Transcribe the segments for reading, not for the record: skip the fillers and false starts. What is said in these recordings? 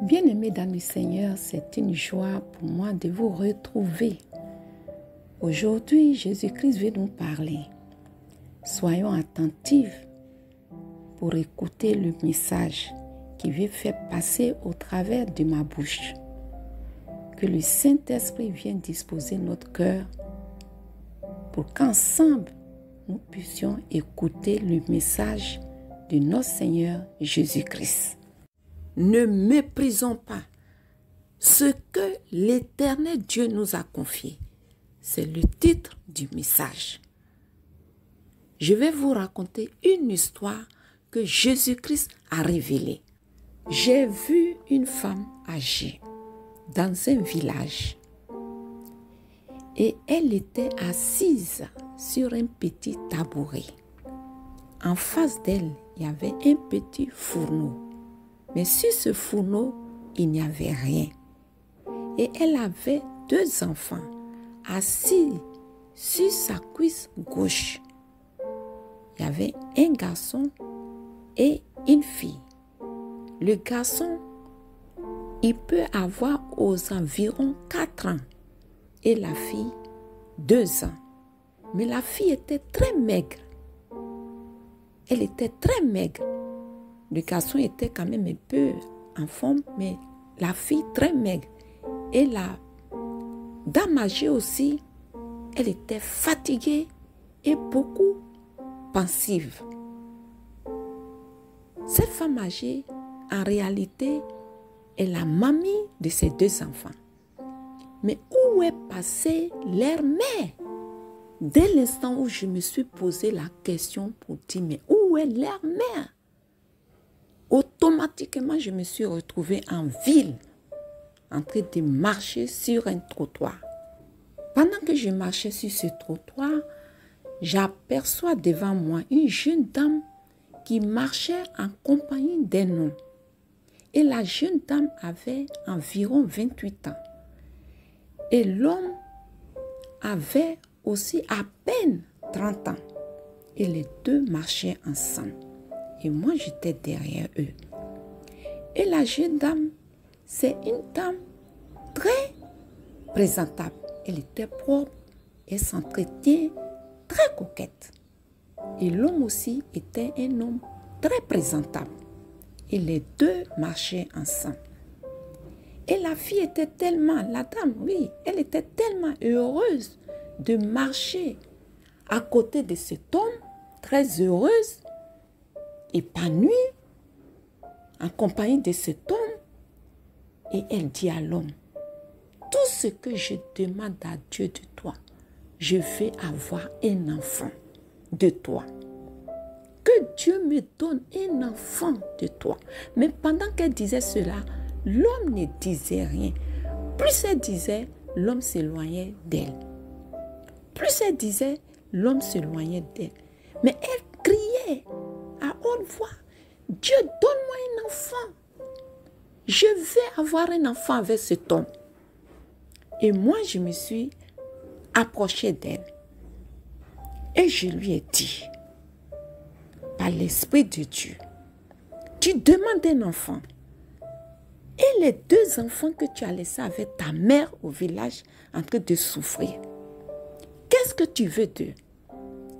Bien-aimés dans le Seigneur, c'est une joie pour moi de vous retrouver. Aujourd'hui, Jésus-Christ veut nous parler. Soyons attentifs pour écouter le message qu'il veut faire passer au travers de ma bouche. Que le Saint-Esprit vienne disposer notre cœur pour qu'ensemble, nous puissions écouter le message de notre Seigneur Jésus-Christ. Ne méprisons pas ce que l'Éternel Dieu nous a confié. C'est le titre du message. Je vais vous raconter une histoire que Jésus-Christ a révélée. J'ai vu une femme âgée dans un village et elle était assise sur un petit tabouret. En face d'elle, il y avait un petit fourneau. Mais sur ce fourneau, il n'y avait rien. Et elle avait 2 enfants assis sur sa cuisse gauche. Il y avait un garçon et une fille. Le garçon, il peut avoir aux environs 4 ans et la fille 2 ans. Mais la fille était très maigre. Elle était très maigre. Le garçon était quand même un peu en forme, mais la fille très maigre. Et la dame âgée aussi, elle était fatiguée et beaucoup pensive. Cette femme âgée, en réalité, est la mamie de ces 2 enfants. Mais où est passée leur mère? Dès l'instant où je me suis posé la question pour dire, mais où est leur mère? Automatiquement, je me suis retrouvée en ville, en train de marcher sur un trottoir. Pendant que je marchais sur ce trottoir, j'aperçois devant moi une jeune dame qui marchait en compagnie d'un homme. Et la jeune dame avait environ 28 ans. Et l'homme avait aussi à peine 30 ans. Et les 2 marchaient ensemble. Et moi, j'étais derrière eux. Et la jeune dame, c'est une dame très présentable. Elle était propre, elle s'entretient très coquette. Et l'homme aussi était un homme très présentable. Et les 2 marchaient ensemble. Et la fille était tellement, la dame, oui, elle était tellement heureuse de marcher à côté de cet homme, très heureuse, épanouie, en compagnie de cet homme. Et elle dit à l'homme, tout ce que je demande à Dieu de toi, je vais avoir un enfant de toi. Que Dieu me donne un enfant de toi. Mais pendant qu'elle disait cela, l'homme ne disait rien. Plus elle disait, l'homme s'éloignait d'elle. Plus elle disait, l'homme s'éloignait d'elle. Mais elle criait à haute voix, Dieu, donne-moi un enfant. Je vais avoir un enfant avec cet homme. Et moi, je me suis approchée d'elle. Et je lui ai dit, par l'Esprit de Dieu, tu demandes un enfant. Et les 2 enfants que tu as laissés avec ta mère au village en train de souffrir, qu'est-ce que tu veux d'eux?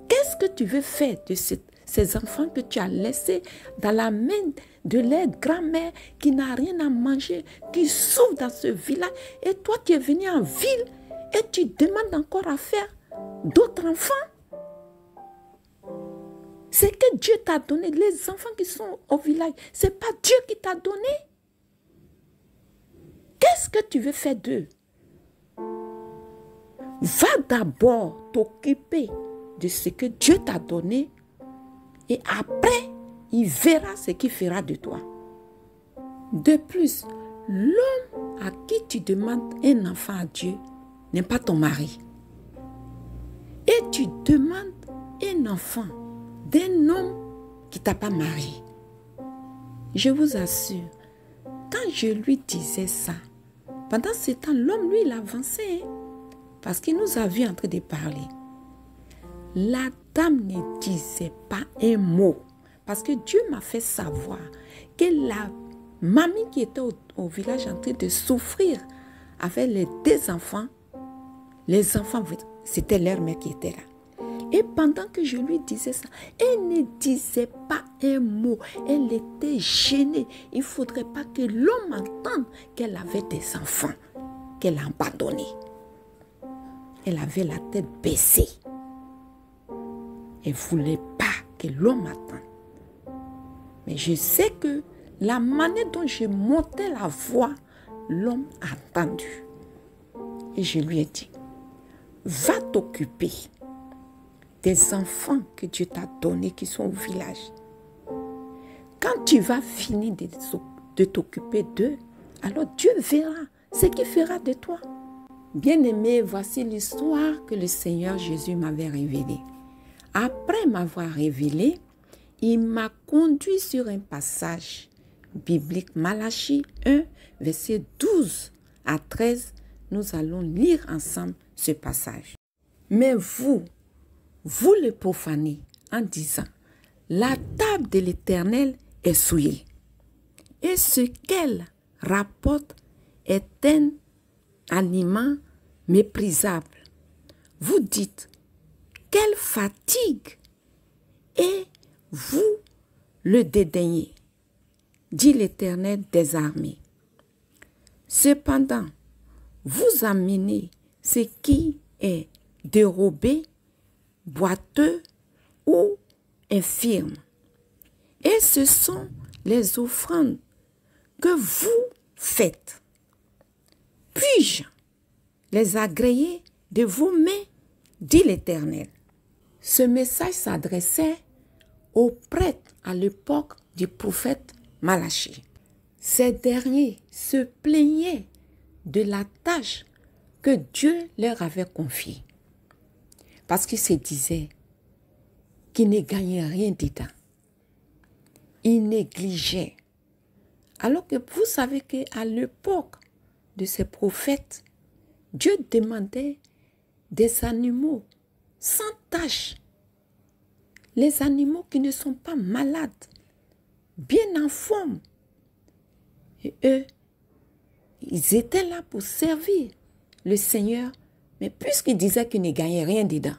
Qu'est-ce que tu veux faire de ces enfants que tu as laissés dans la main de leur grand-mère qui n'a rien à manger, qui souffre dans ce village? Et toi, tu es venu en ville et tu demandes encore à faire d'autres enfants? C'est que Dieu t'a donné. Les enfants qui sont au village, ce n'est pas Dieu qui t'a donné. Qu'est-ce que tu veux faire d'eux? Va d'abord t'occuper de ce que Dieu t'a donné et après, il verra ce qu'il fera de toi. De plus, l'homme à qui tu demandes un enfant à Dieu n'est pas ton mari. Et tu demandes un enfant d'un homme qui ne t'a pas marié. Je vous assure, quand je lui disais ça, pendant ce temps, l'homme, lui, il avançait. Parce qu'il nous a vus en train de parler. La dame ne disait pas un mot. Parce que Dieu m'a fait savoir que la mamie qui était au village en train de souffrir avec les 2 enfants. Les enfants, c'était leur mère qui était là. Et pendant que je lui disais ça, elle ne disait pas un mot. Elle était gênée. Il ne faudrait pas que l'homme entende qu'elle avait des enfants, qu'elle a abandonnés. Elle avait la tête baissée. Elle ne voulait pas que l'homme entende. Mais je sais que la manière dont je montais la voix, l'homme a entendu. Et je lui ai dit, va t'occuper des enfants que Dieu t'a donnés qui sont au village. Quand tu vas finir de t'occuper d'eux, alors Dieu verra ce qu'il fera de toi. Bien-aimé, voici l'histoire que le Seigneur Jésus m'avait révélée. Après m'avoir révélé, il m'a conduit sur un passage biblique, Malachie 1, verset 12 à 13. Nous allons lire ensemble ce passage. Mais vous le profanez en disant, la table de l'Éternel est souillée, et ce qu'elle rapporte est un aliment méprisable. Vous dites, quelle fatigue, et vous le dédaignez, dit l'Éternel des armées. Cependant, vous amenez ce qui est dérobé, boiteux ou infirme. Et ce sont les offrandes que vous faites. Puis-je les agréer de vos mains, dit l'Éternel. Ce message s'adressait aux prêtres à l'époque du prophète Malachie. Ces derniers se plaignaient de la tâche que Dieu leur avait confiée. Parce qu'ils se disaient qu'ils ne gagnaient rien dedans. Ils négligeaient. Alors que vous savez qu'à l'époque de ces prophètes, Dieu demandait des animaux sans tache. Les animaux qui ne sont pas malades, bien en forme. Et eux, ils étaient là pour servir le Seigneur, mais puisqu'ils disaient qu'ils ne gagnaient rien dedans,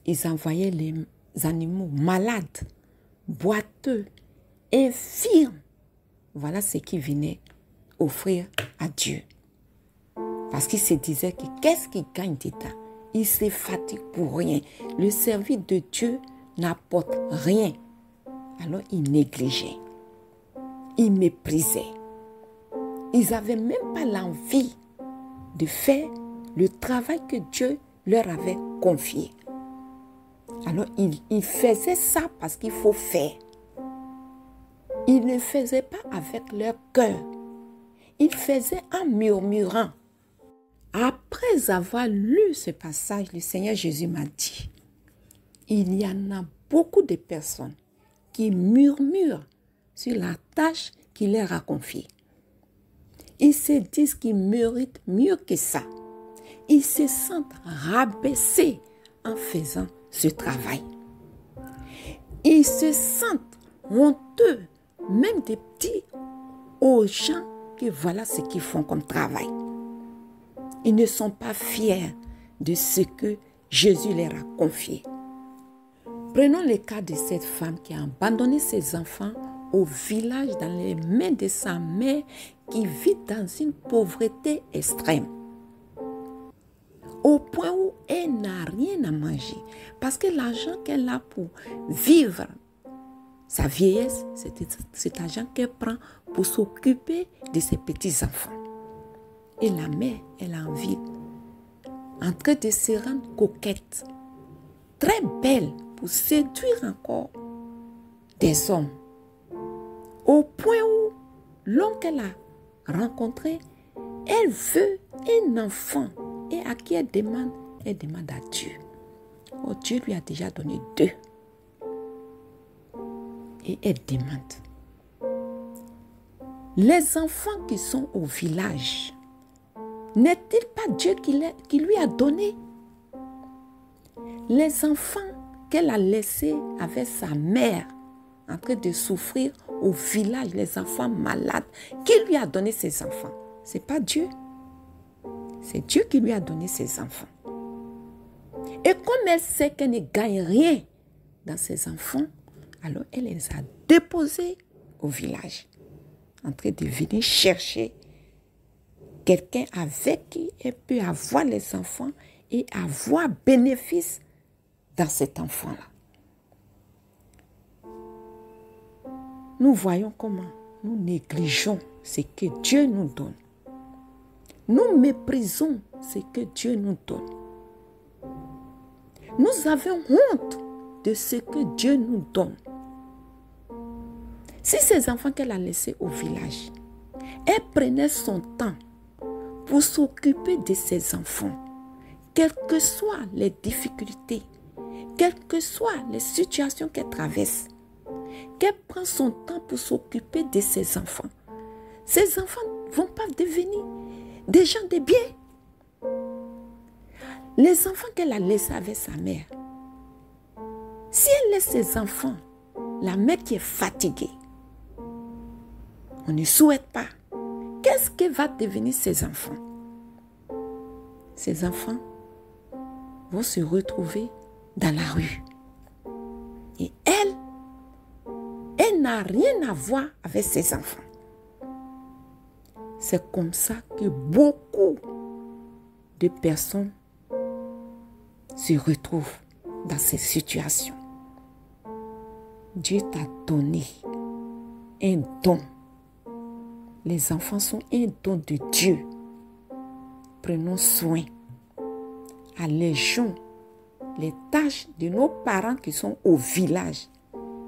ils envoyaient les animaux malades, boiteux, infirmes. Voilà ce qu'ils venaient offrir à Dieu. Parce qu'ils se disaient que qu'est-ce qu'ils gagnent dedans? Ils se fatiguent pour rien. Le service de Dieu n'apporte rien. Alors ils négligeaient. Ils méprisaient. Ils n'avaient même pas l'envie de faire le travail que Dieu leur avait confié. Alors ils faisaient ça parce qu'il faut faire. Ils ne faisaient pas avec leur cœur. Ils faisaient en murmurant. Après avoir lu ce passage, le Seigneur Jésus m'a dit, il y en a beaucoup de personnes qui murmurent sur la tâche qu'il leur a confiée. Ils se disent qu'ils méritent mieux que ça. Ils se sentent rabaissés en faisant ce travail. Ils se sentent honteux, même des petits, aux gens que voilà ce qu'ils font comme travail. Ils ne sont pas fiers de ce que Jésus leur a confié. Prenons le cas de cette femme qui a abandonné ses enfants au village dans les mains de sa mère qui vit dans une pauvreté extrême. Au point où elle n'a rien à manger. Parce que l'argent qu'elle a pour vivre sa vieillesse, c'est cet argent qu'elle prend pour s'occuper de ses petits-enfants. Et la mère, elle a envie, en train de se rendre coquette, très belle pour séduire encore des hommes. Au point où l'homme qu'elle a rencontré, elle veut un enfant. Et à qui elle demande à Dieu. Oh, Dieu lui a déjà donné 2. Et elle demande. Les enfants qui sont au village, n'est-il pas Dieu qui lui a donné? Les enfants qu'elle a laissés avec sa mère en train de souffrir au village les enfants malades. Qui lui a donné ses enfants? Ce n'est pas Dieu. C'est Dieu qui lui a donné ses enfants. Et comme elle sait qu'elle ne gagne rien dans ses enfants, alors elle les a déposés au village, en train de venir chercher quelqu'un avec qui elle peut avoir les enfants et avoir bénéfice dans cet enfant-là. Nous voyons comment nous négligeons ce que Dieu nous donne. Nous méprisons ce que Dieu nous donne. Nous avons honte de ce que Dieu nous donne. Si ces enfants qu'elle a laissés au village, elle prenait son temps pour s'occuper de ses enfants, quelles que soient les difficultés, quelles que soient les situations qu'elle traverse, qu'elle prend son temps pour s'occuper de ses enfants, ces enfants ne vont pas devenir des gens de bien. Les enfants qu'elle a laissés avec sa mère, si elle laisse ses enfants, la mère qui est fatiguée, on ne souhaite pas. Qu'est-ce que va devenir ces enfants? Ces enfants vont se retrouver dans la rue. Et elle n'a rien à voir avec ses enfants. C'est comme ça que beaucoup de personnes se retrouvent dans ces situations. Dieu t'a donné un don. Les enfants sont un don de Dieu. Prenons soin. Allégeons les tâches de nos parents qui sont au village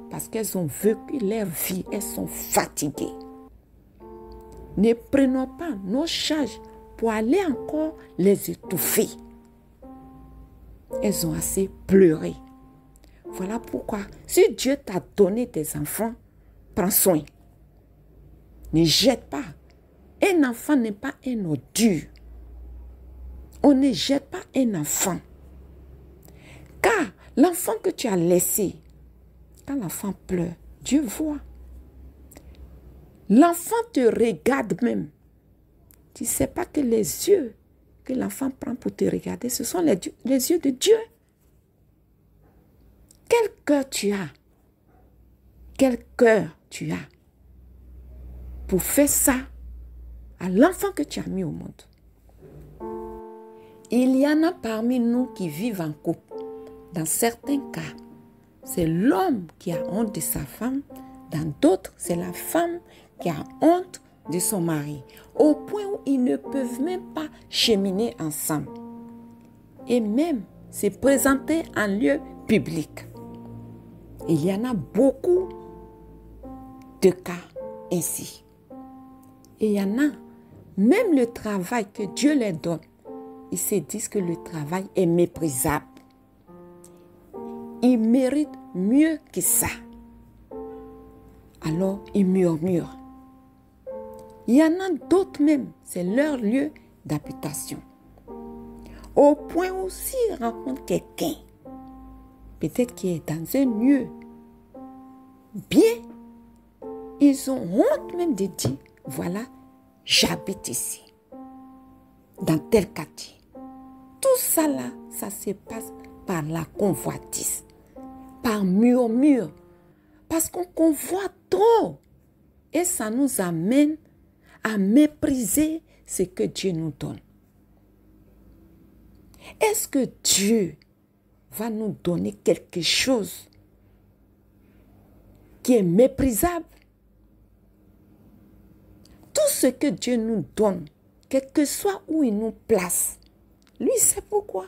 parce qu'elles ont vécu leur vie, elles sont fatiguées. Ne prenons pas nos charges pour aller encore les étouffer. Elles ont assez pleuré. Voilà pourquoi, si Dieu t'a donné des enfants, prends soin. Ne jette pas. Un enfant n'est pas un ordure. On ne jette pas un enfant. Car l'enfant que tu as laissé, quand l'enfant pleure, Dieu voit. L'enfant te regarde même. Tu ne sais pas que les yeux que l'enfant prend pour te regarder, ce sont les yeux de Dieu. Quel cœur tu as? Quel cœur tu as pour faire ça à l'enfant que tu as mis au monde? Il y en a parmi nous qui vivent en couple. Dans certains cas, c'est l'homme qui a honte de sa femme. Dans d'autres, c'est la femme qui a honte de son mari. Au point où ils ne peuvent même pas cheminer ensemble. Et même se présenter en lieu public. Il y en a beaucoup de cas ainsi. Et il y en a, même le travail que Dieu leur donne, ils se disent que le travail est méprisable. Ils méritent mieux que ça. Alors, ils murmurent. Il y en a d'autres même, c'est leur lieu d'habitation. Au point où s'ils rencontrent quelqu'un, peut-être qui est dans un lieu bien, ils ont honte même de dire, voilà, j'habite ici, dans tel quartier. Tout ça là, ça se passe par la convoitise, par murmure, parce qu'on convoite trop. Et ça nous amène à mépriser ce que Dieu nous donne. Est-ce que Dieu va nous donner quelque chose qui est méprisable? Tout ce que Dieu nous donne, quel que soit où il nous place, lui sait pourquoi.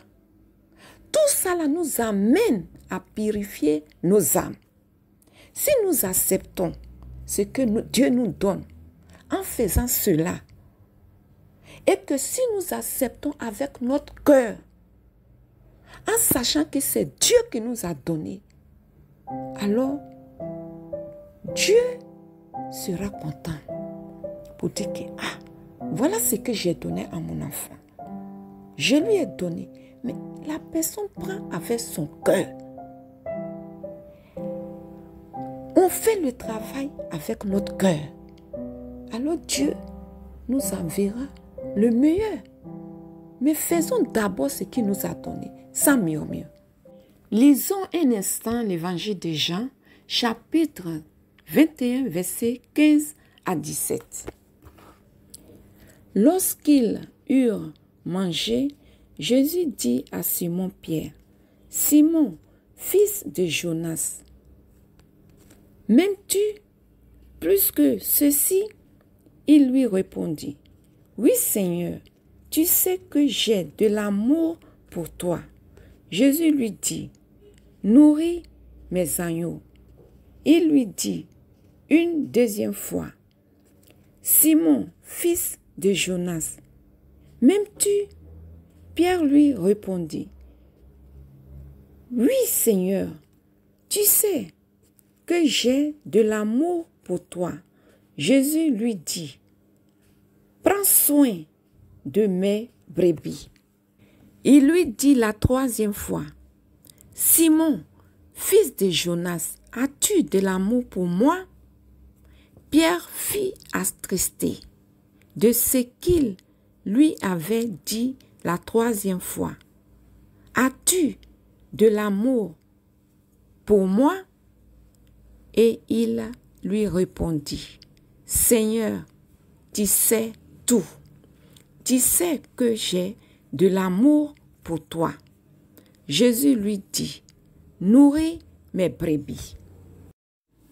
Tout ça là nous amène à purifier nos âmes. Si nous acceptons ce que Dieu nous donne en faisant cela, et que si nous acceptons avec notre cœur, en sachant que c'est Dieu qui nous a donné, alors Dieu sera content pour dire que voilà ce que j'ai donné à mon enfant. Je lui ai donné, mais la personne prend avec son cœur. On on fait le travail avec notre cœur, alors Dieu nous enverra le meilleur. Mais faisons d'abord ce qu'il nous a donné, sans murmure. Lisons un instant l'évangile de Jean, chapitre 21, versets 15 à 17. Lorsqu'ils eurent mangé, Jésus dit à Simon-Pierre, « Simon, fils de Jonas, m'aimes-tu plus que ceci ?» Il lui répondit, « Oui, Seigneur, tu sais que j'ai de l'amour pour toi. » Jésus lui dit, « Nourris mes agneaux. » Il lui dit une deuxième fois, « Simon, fils de Jonas, m'aimes-tu » Pierre lui répondit, « Oui, Seigneur, tu sais que j'ai de l'amour pour toi. » Jésus lui dit, « Prends soin de mes brebis. » Il lui dit la troisième fois, « Simon, fils de Jonas, as-tu de l'amour pour moi? » Pierre fut attristé de ce qu'il lui avait dit la troisième fois. « As-tu de l'amour pour moi? » Et il lui répondit, « Seigneur, tu sais tout. Tu sais que j'ai de l'amour pour toi. » Jésus lui dit, « Nourris mes brebis. »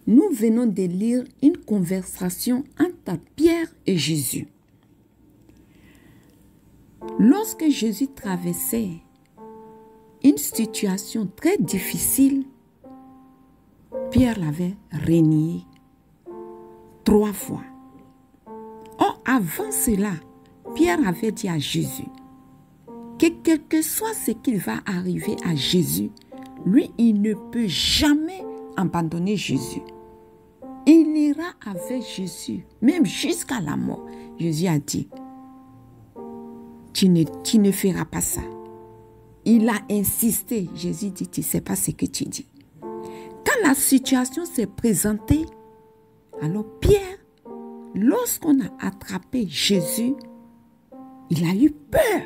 Nous venons de lire une conversation entre Pierre et Jésus. Lorsque Jésus traversait une situation très difficile, Pierre l'avait renié 3 fois. Or, avant cela, Pierre avait dit à Jésus que quel que soit ce qui va arriver à Jésus, lui, il ne peut jamais abandonner Jésus. Il ira avec Jésus, même jusqu'à la mort. Jésus a dit, tu ne feras pas ça. Il a insisté. Jésus dit, tu ne sais pas ce que tu dis. Quand la situation s'est présentée, alors Pierre, lorsqu'on a attrapé Jésus, il a eu peur.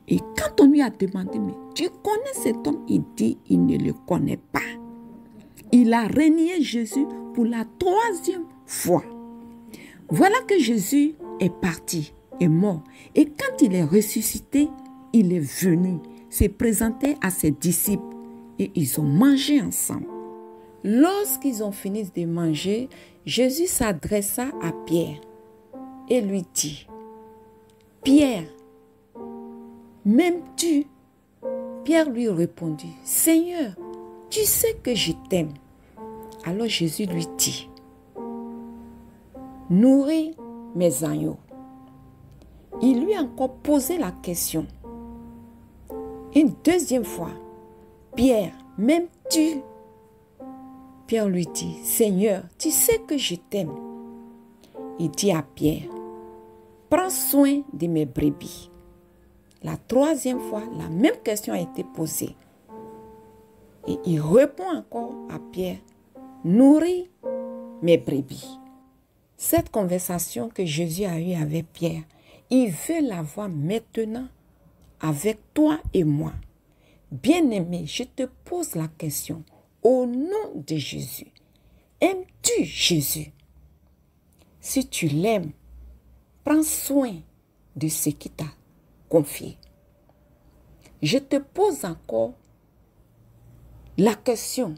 Et quand on lui a demandé, mais tu connais cet homme? Il dit, il ne le connaît pas. Il a renié Jésus pour la 3e fois. Voilà que Jésus est parti, est mort. Et quand il est ressuscité, il est venu se présenter à ses disciples et ils ont mangé ensemble. Lorsqu'ils ont fini de manger, Jésus s'adressa à Pierre et lui dit, « Pierre, m'aimes-tu » Pierre lui répondit, « Seigneur, tu sais que je t'aime. » Alors Jésus lui dit, « Nourris mes agneaux. » Il lui a encore posé la question. Une 2e fois, « Pierre, m'aimes-tu » Pierre lui dit, « Seigneur, tu sais que je t'aime. » Il dit à Pierre, « Prends soin de mes brebis. » La 3e fois, la même question a été posée. Et il répond encore à Pierre, « Nourris mes brebis. » Cette conversation que Jésus a eue avec Pierre, il veut l'avoir maintenant avec toi et moi. Bien-aimé, je te pose la question. Au nom de Jésus, aimes-tu Jésus? Si tu l'aimes, prends soin de ce qu'il t'a confié. Je te pose encore la question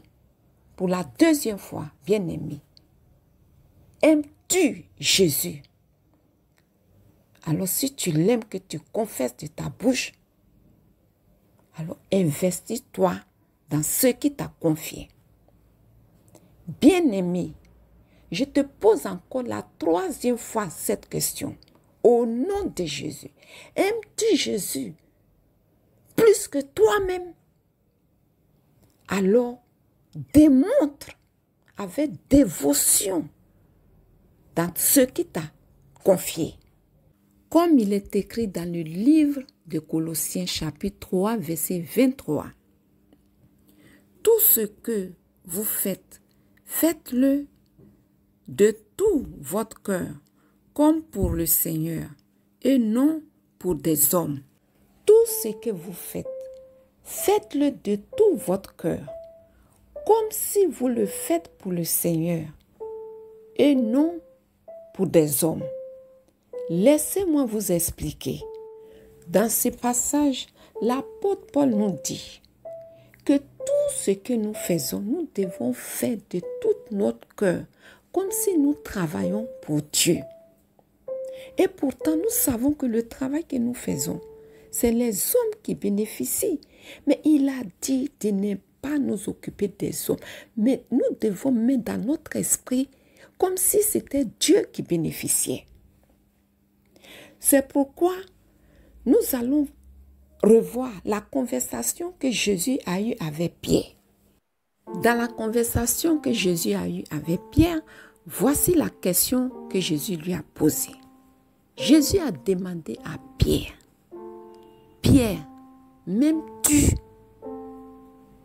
pour la 2e fois, bien-aimé. Aimes-tu Jésus? Alors si tu l'aimes, que tu confesses de ta bouche, alors investis-toi dans ce qui t'a confié. Bien-aimé, je te pose encore la 3e fois cette question. Au nom de Jésus, aimes-tu Jésus plus que toi-même? Alors, démontre avec dévotion dans ce qui t'a confié. Comme il est écrit dans le livre de Colossiens chapitre 3, verset 23. Tout ce que vous faites, Faites-le de tout votre cœur, comme pour le Seigneur, et non pour des hommes. Tout ce que vous faites, faites-le de tout votre cœur, comme si vous le faites pour le Seigneur, et non pour des hommes. Laissez-moi vous expliquer. Dans ce passage, l'apôtre Paul nous dit que tout ce que nous faisons, nous devons faire de tout notre cœur, comme si nous travaillons pour Dieu. Et pourtant, nous savons que le travail que nous faisons, c'est les hommes qui bénéficient. Mais il a dit de ne pas nous occuper des hommes. Mais nous devons mettre dans notre esprit comme si c'était Dieu qui bénéficiait. C'est pourquoi nous allons revoir la conversation que Jésus a eue avec Pierre. Dans la conversation que Jésus a eue avec Pierre, voici la question que Jésus lui a posée. Jésus a demandé à Pierre, « Pierre, m'aimes-tu »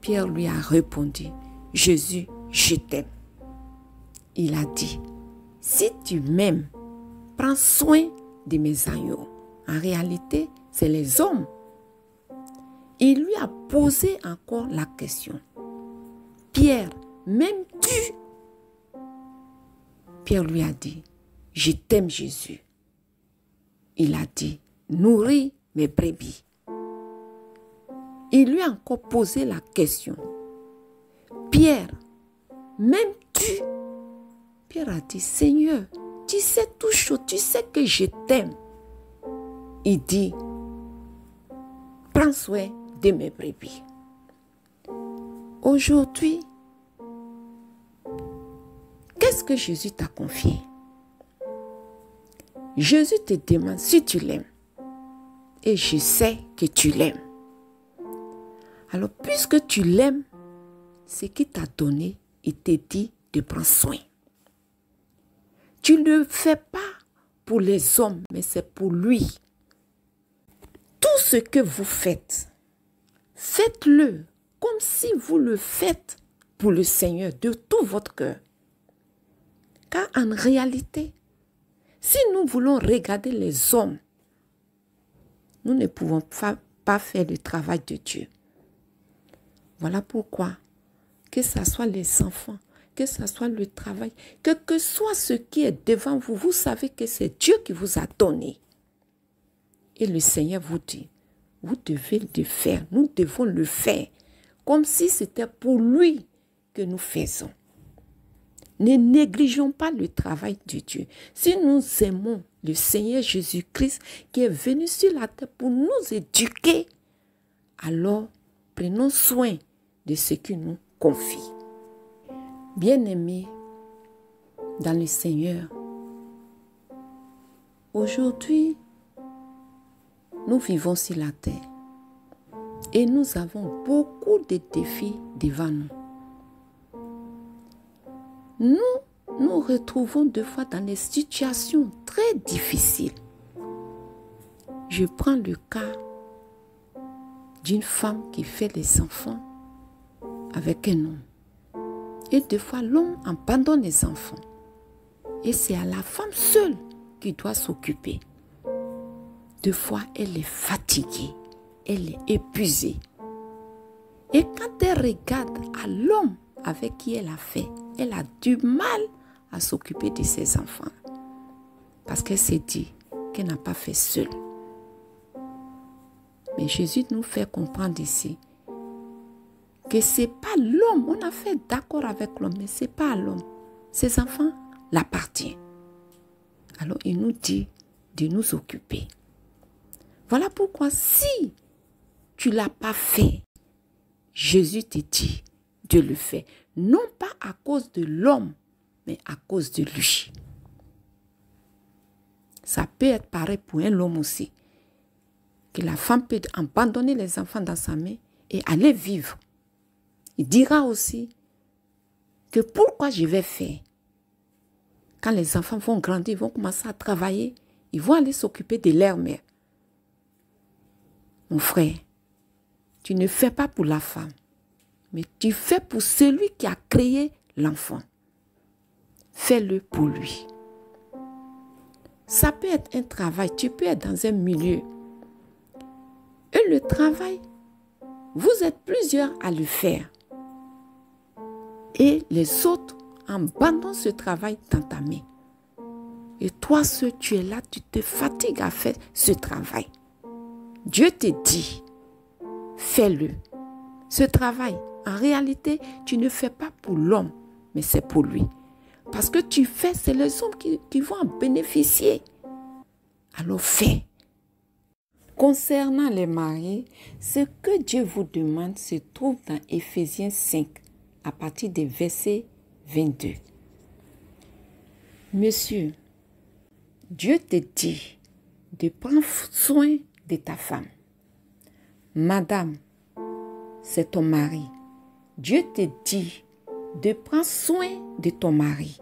Pierre lui a répondu, « Jésus, je t'aime. » Il a dit, « Si tu m'aimes, prends soin de mes agneaux. » En réalité, c'est les hommes. Il lui a posé encore la question. « Pierre, m'aimes-tu » Pierre lui a dit, « Je t'aime Jésus. » Il a dit, « Nourris mes brebis. » Il lui a encore posé la question. « Pierre, m'aimes-tu » Pierre a dit, « Seigneur, tu sais tout chaud, tu sais que je t'aime. » Il dit, « Prends soin de mes brebis. » Aujourd'hui, qu'est-ce que Jésus t'a confié? Jésus te demande si tu l'aimes. Et je sais que tu l'aimes. Alors, puisque tu l'aimes, ce qu'il t'a donné, il te dit de prendre soin. Tu ne le fais pas pour les hommes, mais c'est pour lui. Tout ce que vous faites, faites-le comme si vous le faites pour le Seigneur de tout votre cœur. Car en réalité, si nous voulons regarder les hommes, nous ne pouvons pas faire le travail de Dieu. Voilà pourquoi, que ce soit les enfants, que ce soit le travail, que soit ce qui est devant vous, vous savez que c'est Dieu qui vous a donné. Et le Seigneur vous dit, vous devez le faire, nous devons le faire, comme si c'était pour lui que nous faisons. Ne négligeons pas le travail de Dieu. Si nous aimons le Seigneur Jésus-Christ qui est venu sur la terre pour nous éduquer, alors prenons soin de ce qu'il nous confie. Bien-aimés dans le Seigneur, aujourd'hui, nous vivons sur la terre et nous avons beaucoup de défis devant nous. Nous nous retrouvons des fois dans des situations très difficiles. Je prends le cas d'une femme qui fait des enfants avec un homme. Et des fois, l'homme abandonne les enfants. Et c'est à la femme seule qui doit s'occuper. Des fois, elle est fatiguée, elle est épuisée. Et quand elle regarde à l'homme avec qui elle a fait, elle a du mal à s'occuper de ses enfants. Parce qu'elle s'est dit qu'elle n'a pas fait seule. Mais Jésus nous fait comprendre ici que ce n'est pas l'homme. On a fait d'accord avec l'homme, mais ce n'est pas l'homme. Ses enfants l'appartiennent. Alors il nous dit de nous occuper. Voilà pourquoi si tu ne l'as pas fait, Jésus te dit de le faire. Non pas à cause de l'homme, mais à cause de lui. Ça peut être pareil pour un homme aussi. Que la femme peut abandonner les enfants dans sa main et aller vivre. Il dira aussi que pourquoi je vais faire. Quand les enfants vont grandir, ils vont commencer à travailler, ils vont aller s'occuper de leur mère. Mon frère, tu ne fais pas pour la femme, mais tu fais pour celui qui a créé l'enfant. fais-le pour lui. Ça peut être un travail, tu peux être dans un milieu. Et le travail, vous êtes plusieurs à le faire. Et les autres abandonnent ce travail dans ta main. Et toi, tu es là, tu te fatigues à faire ce travail. Dieu te dit, fais-le. Ce travail, en réalité, tu ne fais pas pour l'homme, mais c'est pour lui. Parce que tu fais, c'est les hommes qui vont en bénéficier. Alors fais. Concernant les mariés, ce que Dieu vous demande se trouve dans Éphésiens 5, à partir du verset 22. Monsieur, Dieu te dit de prendre soin de ta femme. Madame, c'est ton mari. Dieu te dit de prendre soin de ton mari,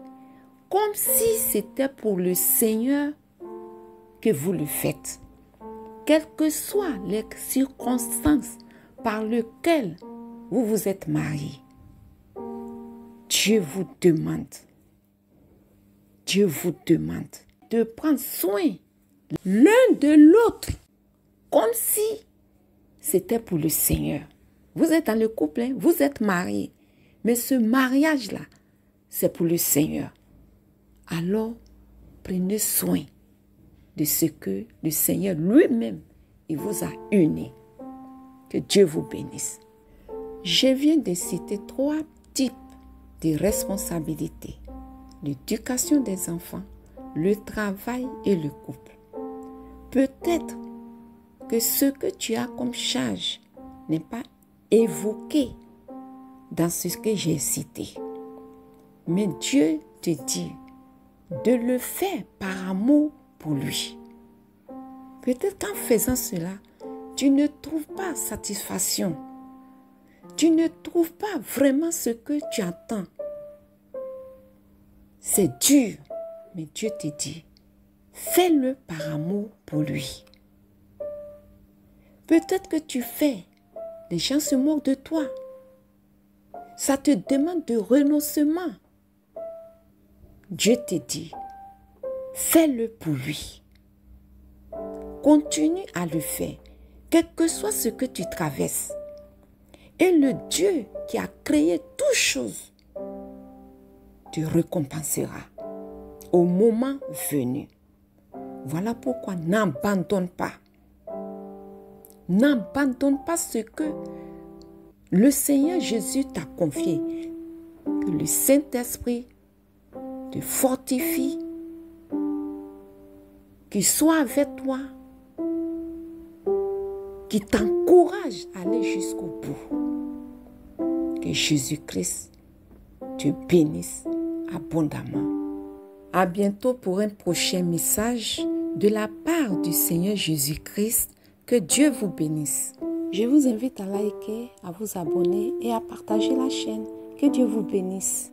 comme si c'était pour le Seigneur que vous le faites. Quelles que soient les circonstances par lesquelles vous vous êtes mariés, Dieu vous demande de prendre soin l'un de l'autre, comme si c'était pour le Seigneur. Vous êtes dans le couple, hein? Vous êtes mariés, mais ce mariage-là, c'est pour le Seigneur. Alors, prenez soin de ce que le Seigneur lui-même, il vous a unis. Que Dieu vous bénisse. Je viens de citer 3 types de responsabilités. L'éducation des enfants, le travail et le couple. Peut-être que ce que tu as comme charge n'est pas évoqué dans ce que j'ai cité. Mais Dieu te dit de le faire par amour pour lui. Peut-être qu'en faisant cela, tu ne trouves pas satisfaction. Tu ne trouves pas vraiment ce que tu attends. C'est dur, mais Dieu te dit, fais-le par amour pour lui. Peut-être que tu fais, les gens se moquent de toi. Ça te demande de renoncement. Dieu te dit, fais-le pour lui. Continue à le faire, quel que soit ce que tu traverses. Et le Dieu qui a créé toutes choses te récompensera au moment venu. Voilà pourquoi n'abandonne pas. N'abandonne pas ce que le Seigneur Jésus t'a confié. Que le Saint-Esprit te fortifie, qu'il soit avec toi, qui t'encourage à aller jusqu'au bout. Que Jésus-Christ te bénisse abondamment. À bientôt pour un prochain message de la part du Seigneur Jésus-Christ. Que Dieu vous bénisse. Je vous invite à liker, à vous abonner et à partager la chaîne. Que Dieu vous bénisse.